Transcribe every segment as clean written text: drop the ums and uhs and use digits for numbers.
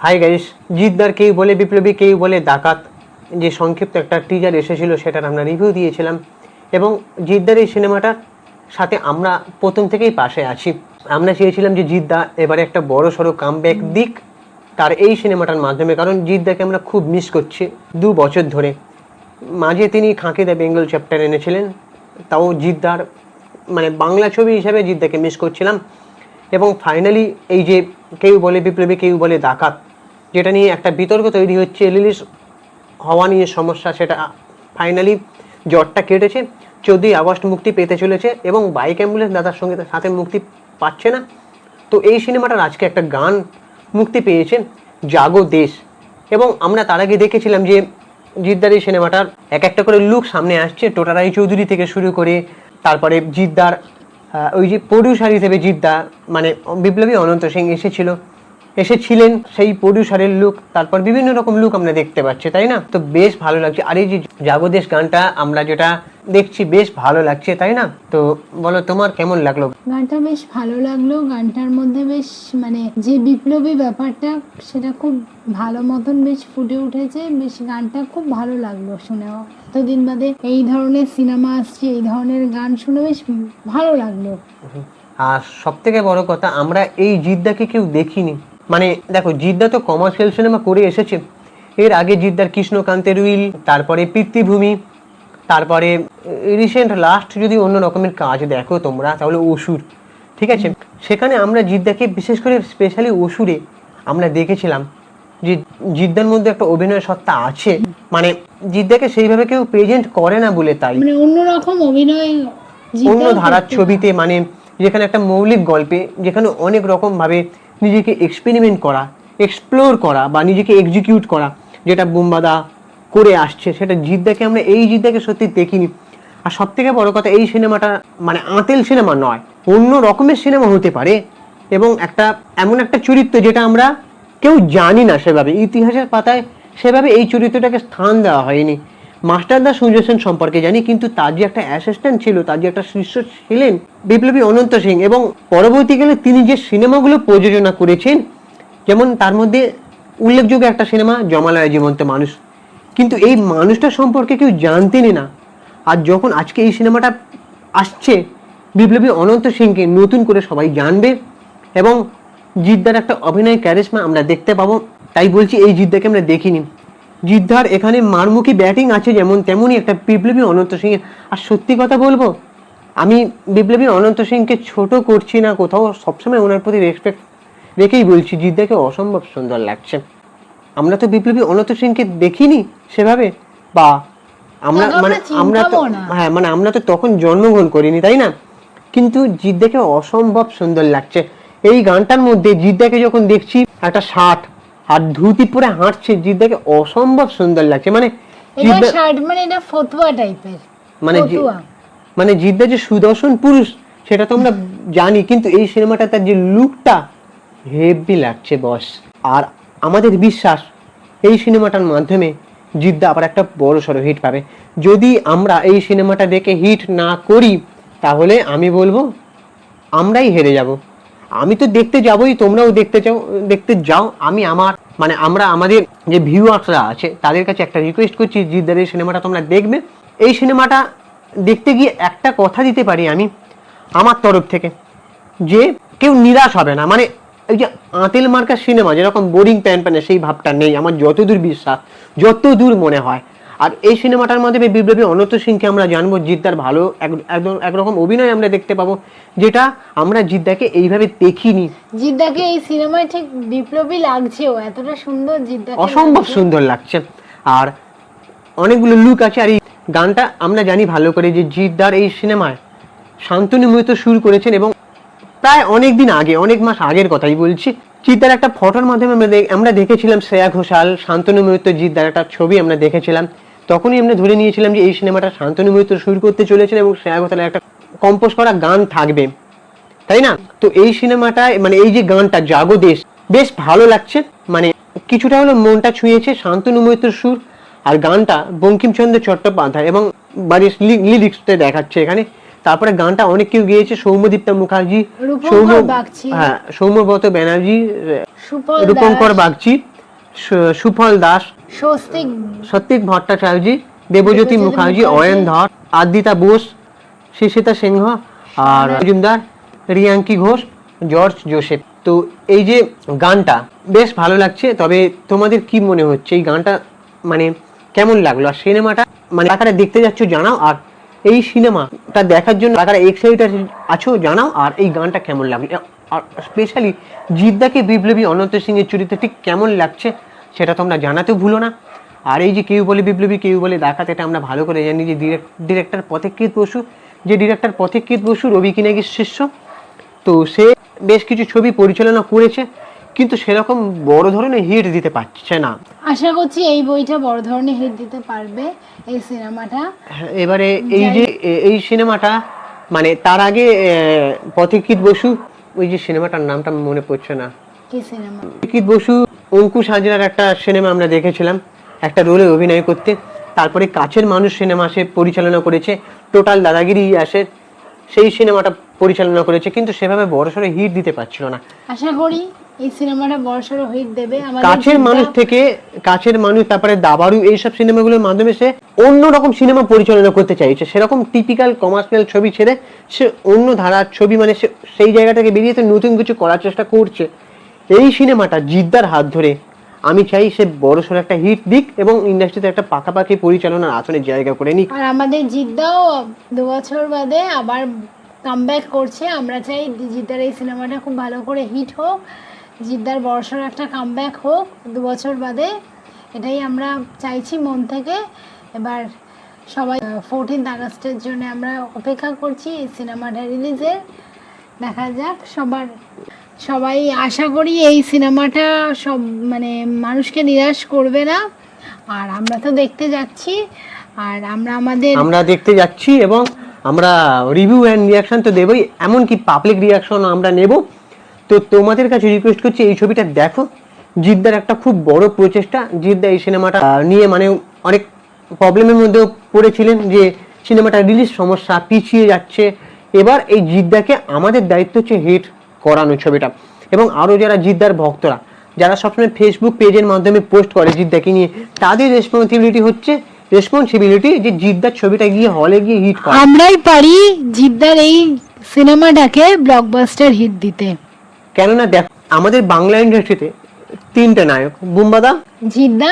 Hi guys, জিদ্দার কেউ বলে বিপ্লবী, কেউ বলে ডাকাত, যে সংক্ষিপ্ত একটা টিজার এসেছিল সেটার আমরা রিভিউ দিয়েছিলাম। এবং জিদ্দার এই সিনেমাটার সাথে আমরা প্রথম থেকেই পাশে আছি। আমরা চেয়েছিলাম যে জিদ্দা এবারে একটা বড় সড়ো কামব্যাক দিক তার এই সিনেমাটার মাধ্যমে, কারণ জিদ্দাকে আমরা খুব মিস করছি 2 বছর ধরে। মাঝে তিনি খাঁকি দ্য বেঙ্গল চ্যাপ্টার এনেছিলেন, তাও জিদ্দার মানে বাংলা ছবি হিসাবে জিদ্দাকে মিস করছিলাম। এবং ফাইনালি এই যে কেউ বলে বিপ্লবী, কেউ বলে ডাকাত, যেটা নিয়ে একটা বিতর্ক তৈরি হচ্ছে, রিলিজ হওয়া নিয়ে সমস্যা, সেটা ফাইনালি জটটা কেটেছে। 14 আগস্ট মুক্তি পেতে চলেছে এবং বাইক অ্যাম্বুলেন্স দাদার সঙ্গে সাথে মুক্তি পাচ্ছে না। তো এই সিনেমাটার আজকে একটা গান মুক্তি পেয়েছে, জাগো দেশ। এবং আমরা তার আগে দেখেছিলাম যে জিদ্দার এই সিনেমাটার এক একটা করে লুক সামনে আসছে, টোটা রায়চৌধুরী থেকে শুরু করে, তারপরে জিদ্দার ওই যে প্রডিউসার হিসেবে জিদ্দা মানে বিপ্লবী অনন্ত সিং এসেছিলেন, সেই প্রডিউসারের লুক, তারপর বিভিন্ন রকম লুক আমরা দেখতে পাচ্ছি, তাই না? তো বেশ ভালো লাগছে। আর এই যে জাগোদেশ গানটা আমরা যেটা দেখছি বেশ ভালো লাগছে, তাই না? তো বলো তোমার কেমন লাগলো গানটা? বেশ ভালো লাগলো। গানটার মধ্যে বেশ মানে যে বিপ্লবী ব্যাপারটা সেটা খুব ভালো মতন বেশ ফুটে উঠেছে। বেশ গানটা খুব ভালো লাগলো শুনেও। এতদিন বাদে এই ধরনের সিনেমা আসছে, এই ধরনের গান শুনে বেশ ভালো লাগলো। আর সব থেকে বড় কথা, আমরা এই জিদ্দাকে কেউ দেখিনি। মানে দেখো, জিদ্দা তো কমার্শিয়াল সিনেমা করে এসেছে। এর আগে জিদ্দার কৃষ্ণকান্তের উইল, তারপরে পিতৃভূমি, তারপরে রিসেন্ট লাস্ট যদি অন্য রকমের কাজ দেখো তোমরা তাহলে অসুর, ঠিক আছে? সেখানে আমরা জিদ্দাকে বিশেষ করে স্পেশালি অসুরে আমরা দেখেছিলাম যে জিদ্দার মধ্যে একটা অভিনয় সত্তা আছে। মানে জিদ্দাকে সেইভাবে কেউ প্রেজেন্ট করে না বলে তাই, মানে অন্যরকম অভিনয়, অন্য ধারার ছবিতে, মানে যেখানে একটা মৌলিক গল্পে, যেখানে অনেক রকম ভাবে নিজেকে এক্সপেরিমেন্ট করা, এক্সপ্লোর করা বা নিজেকে এক্সিকিউট করা, যেটা বুম্বাদা করে আসছে, সেটা জিদ্দাকে আমরা এই জিদ্দাকে সত্যি দেখিনি। আর সব থেকে বড় কথা, এই সিনেমাটা মানে আঁতেল সিনেমা নয়, অন্য রকমের সিনেমা হতে পারে। এবং একটা এমন একটা চরিত্র যেটা আমরা কেউ জানি না, সেভাবে ইতিহাসের পাতায় সেভাবে এই চরিত্রটাকে স্থান দেওয়া হয়নি। মাস্টারদা সঞ্জয় সেন সম্পর্কে জানি, কিন্তু তার যে একটা অ্যাসিস্ট্যান্ট ছিল, তার যে একটা শিষ্য ছিলেন বিপ্লবী অনন্ত সিং, এবং পরবর্তীকালে তিনি যে সিনেমাগুলো প্রযোজনা করেছেন, যেমন তার মধ্যে উল্লেখযোগ্য একটা সিনেমা জমালয়া জীবন্ত মানুষ, কিন্তু এই মানুষটা সম্পর্কে কেউ জানতেনই না। আর যখন আজকে এই সিনেমাটা আসছে, বিপ্লবী অনন্ত সিংকে নতুন করে সবাই জানবে এবং জিদ্দার একটা অভিনয় ক্যারিশমা আমরা দেখতে পাবো। তাই বলছি, এই জিদ্দাকে আমরা দেখিনি। জিদ্দার এখানে মারমুখী ব্যাটিং আছে যেমন, তেমনই একটা বিপ্লবী অনন্ত সিংয়ের। আর সত্যি কথা বলবো, আমি বিপ্লবী অনন্ত সিংকে ছোট করছি না কোথাও, সবসময় ওনার প্রতি রেসপেক্ট রেখেই বলছি, জিদ্দাকে অসম্ভব সুন্দর লাগছে। আমরা তো বিপ্লবী অনন্ত সিংকে দেখিনি সেভাবে, বা আমরা মানে আমরা তো তখন জন্মগ্রহণ করিনি, তাই না? কিন্তু জিদ্দাকে অসম্ভব সুন্দর লাগছে। এই গানটার মধ্যে জিদ্দাকে যখন দেখছি একটা শার্ট আর ধুতি পরে হাঁটছে, জিদ্দাকে অসম্ভব সুন্দর লাগছে। মানে এটা শার্ট মানে এটা ফতুয়া টাইপের, মানে জিদ্দা যে সুদর্শন পুরুষ সেটা তো আমরা জানি, কিন্তু এই সিনেমাটা তার যে লুকটা হেভি লাগছে বস। আর আমাদের বিশ্বাস, এই সিনেমাটার মাধ্যমে জিদ্দা আবার একটা বড় সড়ো হিট পাবে। যদি আমরা এই সিনেমাটা দেখে হিট না করি, তাহলে আমি বলবো আমরাই হেরে যাব। আমি তো দেখতে যাবই, তোমরাও দেখতে যাও। আমি আমরা আমাদের যে ভিউয়ার্সরা আছে তাদের কাছে একটা রিকোয়েস্ট করছি, জিদ্দার এই সিনেমাটা তোমরা দেখবে। এই সিনেমাটা দেখতে গিয়ে একটা কথা দিতে পারি আমি আমার তরফ থেকে, যে কেউ নিরাশ হবে না। মানে এই যে আঁতেল মার্কার সিনেমা যেরকম বোরিং প্যান সেই ভাবটা নেই আমার, যতদূর বিশ্বাস, যতদূর মনে হয়। আর এই সিনেমাটার মাধ্যমে বিপ্লবী অনন্ত সিংকে আমরা জানবো, জিদ্দার ভালো একরকম অভিনয় আমরা দেখতে পাবো, যেটা আমরা জিদ্দাকে এইভাবে দেখিনি। জিদ্দাকে এই সিনেমায় ঠিক বিপ্লবী লাগছেও, এতটা সুন্দর জিদ্দাকে, অসম্ভব সুন্দর লাগছে। আর অনেকগুলো লুক আছে। আর এই গানটা আমরা জানি ভালো করে যে জিদ্দার এই সিনেমায় শান্তনু মৈত্র সুর করেছেন, এবং প্রায় অনেক দিন আগে, অনেক মাস আগের কথাই বলছি, জিদ্দার একটা ফটোর মাধ্যমে আমরা দেখেছিলাম শ্রেয়া ঘোষাল, শান্তনু মৈত্র, জিদ্দার একটা ছবি আমরা দেখেছিলাম। তখনই আমরা ধরে নিয়েছিলাম যে এই সিনেমাটা শান্তনু মৈত্র সুর করতে চলেছেন এবং শ্রেয়া ঘোষালের একটা কম্পোজ করা গান থাকবে, তাই না? তো এই সিনেমাটায় মানে এই যে গানটা জাগো দেশ বেশ ভালো লাগছে। মানে কিছুটা হলো মনটা ছুঁয়েছে, শান্তনু মৈত্র সুর, আর গানটা বঙ্কিমচন্দ্র চট্টোপাধ্যায় এবং বাড়ির লিরিক্সটা দেখাচ্ছে এখানে। তারপরে গানটা অনেক কেউ গেয়েছে, সৌম্যদীপ্তা মুখার্জি, সৌম্যব্রত ব্যানার্জি, রূপঙ্কর বাগচি, সুফল দাস, স্বস্তিক সত্যিক ভট্টাচার্য, দেবজ্যোতি মুখার্জি, অয়ন ধর, আদিতা বোস, শিশিতা সিংহ আর মজুমদার, রিয়াঙ্কি ঘোষ, জর্জ জোসেফ। তো এই যে গানটা বেশ ভালো লাগছে, তবে তোমাদের কি মনে হচ্ছে এই গানটা মানে কেমন লাগলো? আর সিনেমাটা মানে কারা দেখতে যাচ্ছ জানাও, আর এই সিনেমাটা দেখার জন্য কারা এক্সাইটেড আছো জানাও, আর এই গানটা কেমন লাগলো, আর স্পেশালি জিদ্দাকে বিপ্লবী অনন্ত সিং এর চরিত্র ঠিক কেমন লাগছে সেটা তোমরা জানাতেও ভুলো না। আর এই যে কেউ বলে বিপ্লবী কেউ বলে ডাকাত, এটা আমরা ভালো করে জানি যে ডিরেক্টর পথিকৃৎ বসু, যে ডিরেক্টর পথিকৃৎ বসু রবি কিনাগির শিষ্য, তো সে বেশ কিছু ছবি পরিচালনা করেছে কিন্তু সেরকম বড় ধরনের হিট দিতে পারছে না। আশা করছি এই বইটা বড় ধরনের হিট দিতে পারবে এই সিনেমাটা। এবারে এই যে এই সিনেমাটা মানে তার আগে পথিকৃৎ বসু, ওই যে সিনেমাটার নামটা মনে পড়ছে না, কি সিনেমা? পথিকৃৎ বসু অঙ্কুশ হাজরার একটা সিনেমা আমরা দেখেছিলাম একটা রোলে অভিনয় করতে, তারপরে কাছের মানুষ সিনেমা সে পরিচালনা করেছে, টোটাল দাদাগিরি আসে সেই সিনেমাটা পরিচালনা করেছে, কিন্তু সেভাবে বড়সড় হিট দিতে পারছিল না। আশা করি এই সিনেমাটা বড়সড় হিট দেবে। আমাদের কাছের মানুষ থেকে, কাছের মানুষ, তারপরে দাবারু, এইসব সিনেমাগুলোর মাধ্যমে সে অন্যরকম সিনেমা পরিচালনা করতে চাইছে, সেরকম টিপিক্যাল কমার্শিয়াল ছবি ছেড়ে সে অন্য ধারার ছবি মানে সেই জায়গা থেকে বেরিয়ে নতুন কিছু করার চেষ্টা করছে। এই সিনেমাটা জিদ্দার হাত ধরে আমি চাই সে বড়সড় একটা হিট দিক এবং ইন্ডাস্ট্রিতে একটা পাকাপাকি পরিচালনার আসনে জায়গা করে নিক। আর আমাদের জিদ্দাও 2 বছর বাদে আবার কামব্যাক করছে। আমরা চাই জিদ্দার এই সিনেমাটা খুব ভালো করে হিট হোক, জিদ্দার বড়সড় একটা কামব্যাক হোক 2 বছর বাদে, এটাই আমরা চাইছি মন থেকে। এবার সবাই 14 আগস্টের জন্য আমরা অপেক্ষা করছি এই সিনেমাটা রিলিজের। দেখা যাক, সবাই আশা করি এই সিনেমাটা সব মানে মানুষকে নিরাশ করবে না। আর আমরা তো দেখতে যাচ্ছি, আর আমরা দেখতে যাচ্ছি এবং আমরা রিভিউ এন্ড রিয়াকশন তো দেবই, এমনকি পাবলিক রিয়াকশন আমরা নেব। তো তোমাদের কাছে রিকোয়েস্ট করছি এই ছবিটা দেখো, জিদ্দার একটা খুব বড় প্রচেষ্টা। জিদ্দা এই সিনেমাটা নিয়ে মানে অনেক প্রবলেমের মধ্যেও পড়েছিলেন যে সিনেমাটা রিলিজ সমস্যা পিছিয়ে যাচ্ছে। এবার এই জিদ্দাকে আমাদের দায়িত্ব হচ্ছে হিট করানো ছবিটা, এবং আরও যারা জিদ্দার ভক্তরা যারা সবসময় ফেসবুক পেজের মাধ্যমে পোস্ট করে জিদ্দাকে নিয়ে, তাদের রেসপন্সিবিলিটি যে জিদ্দার ছবিটা গিয়ে হলে গিয়ে হিট করা। আমরাই পারি জিদ্দার এই সিনেমাটাকে ব্লকবাস্টার হিট দিতে। কেননা দেখ আমাদের বাংলা ইন্ডাস্ট্রিতে 3টে নায়ক, বুম্বাদা, জিদ্দা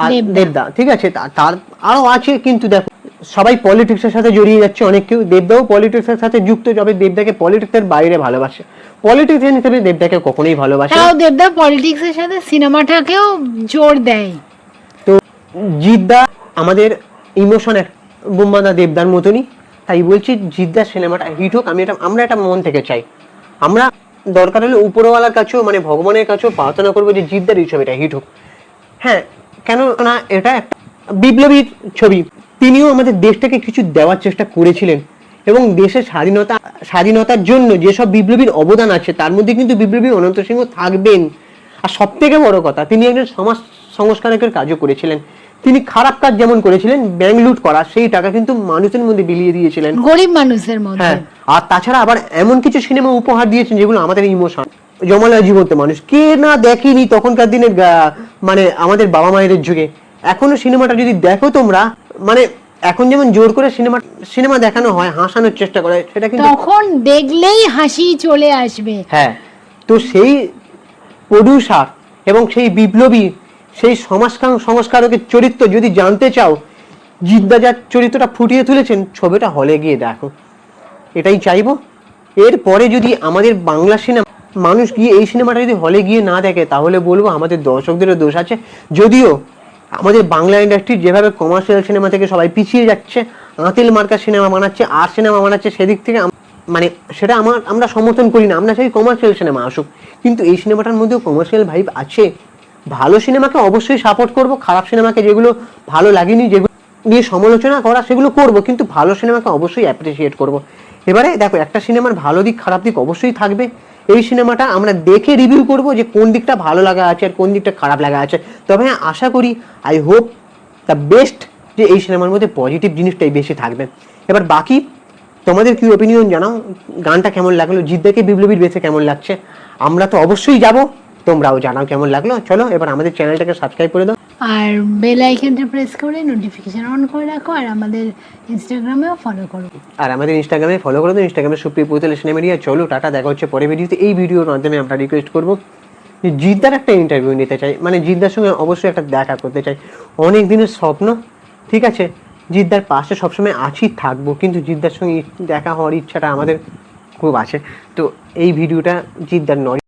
আর দেবদা, ঠিক আছে, তার আরো আছে, কিন্তু দেখো সবাই পলিটিক্সের সাথে জড়িয়ে যাচ্ছে, অনেক কেউ দেবদাও পলিটিক্সের সাথে যুক্ত, যাবে দেবদাকে পলিটিক্সের বাইরে ভালোবাসে, পলিটিক্সিয়ান হিসেবে দেবদাকে কখনোই ভালোবাসে না। দেবদা পলিটিক্সের সাথে সিনেমাটাকেও জোর দেয়। তো জিদ্দা আমাদের ইমোশন বুম্বাদা দেবদার মতনই, তাই বলছি জিদ্দার সিনেমাটা হিট হোক। আমরা এটা মন থেকে চাই। আমরা দরকার হলে উপরওয়ালার কাছেও মানে ভগবানের কাছেও প্রার্থনা করবো যে জিদ্দার এই ছবিটা হিট হোক। হ্যাঁ, কেন না এটা একটা বিপ্লবী ছবি, তিনিও আমাদের দেশটাকে কিছু দেওয়ার চেষ্টা করেছিলেন, এবং দেশের স্বাধীনতার জন্য যেসব বিপ্লবীর অবদান আছে তার মধ্যে কিন্তু বিপ্লবী অনন্ত সিংহ থাকবেন। আর সব থেকে বড় কথা, তিনি একজন সমাজ সংস্কারকের কাজও করেছিলেন। তিনি খারাপ কাজ যেমন করেছিলেন, ব্যাংক লুট করা, সেই টাকা কিন্তু মানুষের মধ্যে বিলিয়ে দিয়েছিলেন, গরিব মানুষের মধ্যে। হ্যাঁ, আর তাছাড়া আবার এমন কিছু সিনেমা উপহার দিয়েছেন যেগুলো আমাদের ইমোশন জমালয় জীবন্ত মানুষ কে না দেখেনি তখনকার দিনের মানে আমাদের বাবা মায়েদের যুগে। এখনো সিনেমাটা যদি দেখো তোমরা, মানে এখন যেমন জোর করে সিনেমা দেখানো হয়, হাসানোর চেষ্টা করে, সেটা কিন্তু তখন দেখলেই হাসি চলে আসবে। হ্যাঁ, তো সেই প্রডিউসার এবং সেই বিপ্লবী, সেই সংস্কারকের চরিত্র যদি জানতে চাও, জিদ্দা যার চরিত্রটা ফুটিয়ে তুলেছেন, ছবিটা হলে গিয়ে দেখো, এটাই চাইবো। এরপরে যদি আমাদের বাংলা সিনেমা মানুষ গিয়ে এই সিনেমাটা যদি হলে গিয়ে না দেখে, তাহলে বলবো আমাদের দর্শকদেরও দোষ আছে। যদিও আমাদের বাংলা ইন্ডাস্ট্রি যেভাবে কমার্শিয়াল সিনেমা থেকে সবাই পিছিয়ে যাচ্ছে, আঁতিল মার্কা সিনেমা বানাচ্ছে, আর সিনেমা বানাচ্ছে, সেদিক থেকে মানে সেটা আমরা সমর্থন করি না। আমরা চাই কমার্শিয়াল সিনেমা আসুক, কিন্তু এই সিনেমাটার মধ্যেও কমার্শিয়াল ভাইব আছে। ভালো সিনেমাকে অবশ্যই সাপোর্ট করব, খারাপ সিনেমাকে যেগুলো ভালো লাগেনি, যেগুলো নিয়ে সমালোচনা করা, সেগুলো করব, কিন্তু ভালো সিনেমাকে অবশ্যই অ্যাপ্রিসিয়েট করব। এবারে দেখো, একটা সিনেমার ভালো দিক খারাপ দিক অবশ্যই থাকবে। এই সিনেমাটা আমরা দেখে রিভিউ করব যে কোন দিকটা ভালো লাগা আছে আর কোন দিকটা খারাপ লাগা আছে। তবে আশা করি, আই হোপ দ্য বেস্ট, যে এই সিনেমার মধ্যে পজিটিভ জিনিসটাই বেশি থাকবে। এবার বাকি তোমাদের কি ওপিনিয়ন জানাও, গানটা কেমন লাগলো, জিদ্দাকে বিপ্লবীর বেশে কেমন লাগছে। আমরা তো অবশ্যই যাব, তোমরাও জানাও কেমন লাগলো। চলো এবার আমাদের চ্যানেলটাকে সাবস্ক্রাইব করে দাও, আর বেল আইকনটা প্রেস করে নোটিফিকেশন অন করে রাখো, আর আমাদের ইনস্টাগ্রামেও ফলো করো। আর আমাদের ইনস্টাগ্রামে ফলো করে দাও, ইনস্টাগ্রামে সুপ্রিয় পুতুল সিনেমেরিয়া। চলো টাটা, দেখা হচ্ছে পরের ভিডিওতে। এই ভিডিওর মাধ্যমে আমরা রিকোয়েস্ট করবো যে জিদ্দার একটা ইন্টারভিউ নিতে চাই, মানে জিদ্দার সঙ্গে অবশ্যই একটা দেখা করতে চাই, অনেক দিনের স্বপ্ন। ঠিক আছে, জিদ্দার পাশে সবসময় আছি, থাকবো, কিন্তু জিদ্দার সঙ্গে দেখা হওয়ার ইচ্ছাটা আমাদের খুব আছে। তো এই ভিডিওটা জিদ্দার নয়।